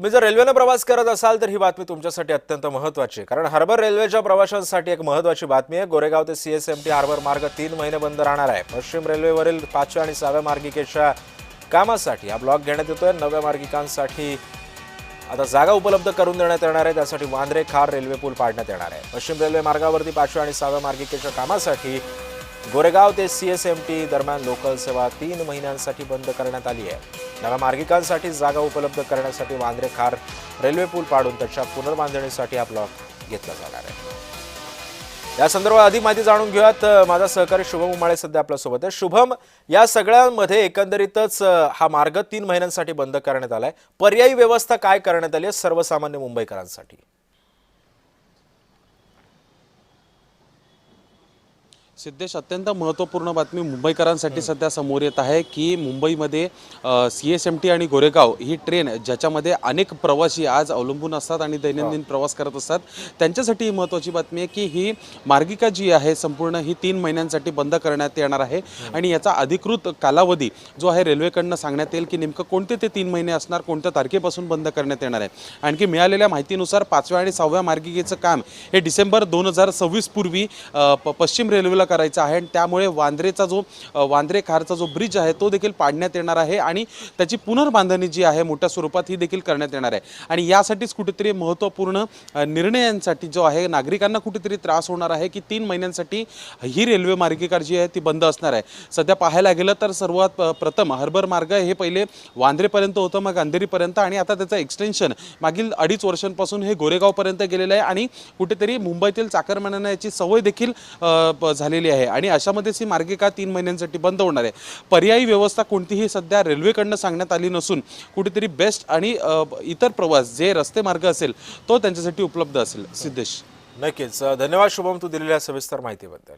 तुम्ही जर रेल्वेने प्रवास करत असाल तर ही बातमी तुमच्यासाठी अत्यंत महत्त्वाची आहे, कारण हार्बर रेल्वेच्या प्रवाशांसाठी एक महत्त्वाची बातमी आहे। गोरेगाव ते सीएसएमटी हार्बर मार्ग 3 महिने बंद राहणार आहे। पश्चिम रेल्वेवरील 5व्या आणि 6व्या मार्गिकेच्या कामासाठी हा ब्लॉक घेण्यात येतोय। नव्या मार्गिकांसाठी आता जागा उपलब्ध करून देण्यात येणार आहे। त्यासाठी वांद्रे खार रेल्वे पूल पाडण्यात येणार आहे। पश्चिम रेल्वे मार्गावरती 5व्या आणि 6व्या मार्गिकेच्या कामासाठी गोरेगाव ते सीएसएमटी दरम्यान लोकल सेवा 3 महिन्यांसाठी बंद करण्यात आली आहे। नव्या मार्गिकांसाठी जागा उपलब्ध करण्यासाठी वांद्रे खार रेल्वे पूल पाडून त्याच्या पुनर्बांधणीसाठी हा ब्लॉक घेतला जाणार आहे। या संदर्भात अधिक माहिती जाणून घेऊयात। माझा सहकारी शुभम उमाळे सध्या आपल्या सोबत आहे। शुभम, या सगळ्यांमध्ये एकंदरीतच हा मार्ग 3 महिन्यांसाठी बंद करण्यात आलाय। पर्यायी व्यवस्था काय करण्यात आली आहे सर्वसामान्य मुंबईकरांसाठी? सिद्धेश, अत्यंत महत्त्वपूर्ण बातमी मुंबईकरांसाठी सध्या समोर येत आहे की मुंबईमध्ये सीएसएमटी आणि गोरेगाव ही ट्रेन ज्याच्यामध्ये अनेक प्रवासी आज अवलंबून असतात आणि दैनंदिन प्रवास करत असतात, त्यांच्यासाठी ही महत्त्वाची बातमी आहे की ही मार्गिका जी आहे संपूर्ण ही 3 महिन्यांसाठी बंद करण्यात येणार आहे। आणि याचा अधिकृत कालावधी जो आहे रेल्वेकडनं सांगण्यात येईल की नेमकं कोणते ते 3 महिने असणार, कोणत्या तारखेपासून बंद करण्यात येणार आहे। आणखी मिळालेल्या माहितीनुसार 5व्या आणि 6व्या मार्गिकेचं काम हे डिसेंबर 2026 पूर्वी पश्चिम रेल्वेला करायचा आहे। आणि त्यामुळे वांद्रे खारचा जो ब्रिज आहे तो देखील पाडण्यात येणार आहे आणि त्याची पुनर्बांधणी जी आहे मोठ्या स्वरूपात ही देखील करण्यात येणार आहे। आणि यासाठीच कुठेतरी महत्त्वपूर्ण निर्णयांसाठी जो आहे नागरिकांना कुठेतरी त्रास होणार आहे की 3 महिन्यांसाठी ही रेल्वे मार्गिका जी आहे ती बंद असणार आहे। सध्या पाहायला गेलं तर सर्वात प्रथम हार्बर मार्ग हे पहिले वांद्रेपर्यंत होतं, मग अंधेरीपर्यंत, आणि आता त्याचं एक्सटेन्शन मागील 2.5 वर्षांपासून हे गोरेगावपर्यंत गेलेलं आहे। आणि कुठेतरी मुंबईतील चाकरमान्यांना याची सवय देखील झालेली आहे आणि अशामध्येच ही मार्गिका 3 महिन्यांसाठी बंद होणार आहे। पर्यायी व्यवस्था कोणतीही सध्या रेल्वेकडनं सांगण्यात आली नसून कुठेतरी बेस्ट आणि इतर प्रवास जे रस्ते मार्ग असेल तो त्यांच्यासाठी उपलब्ध असेल। सिद्धेश, नक्कीच धन्यवाद शुभम, तू दिलेल्या सविस्तर माहितीबद्दल।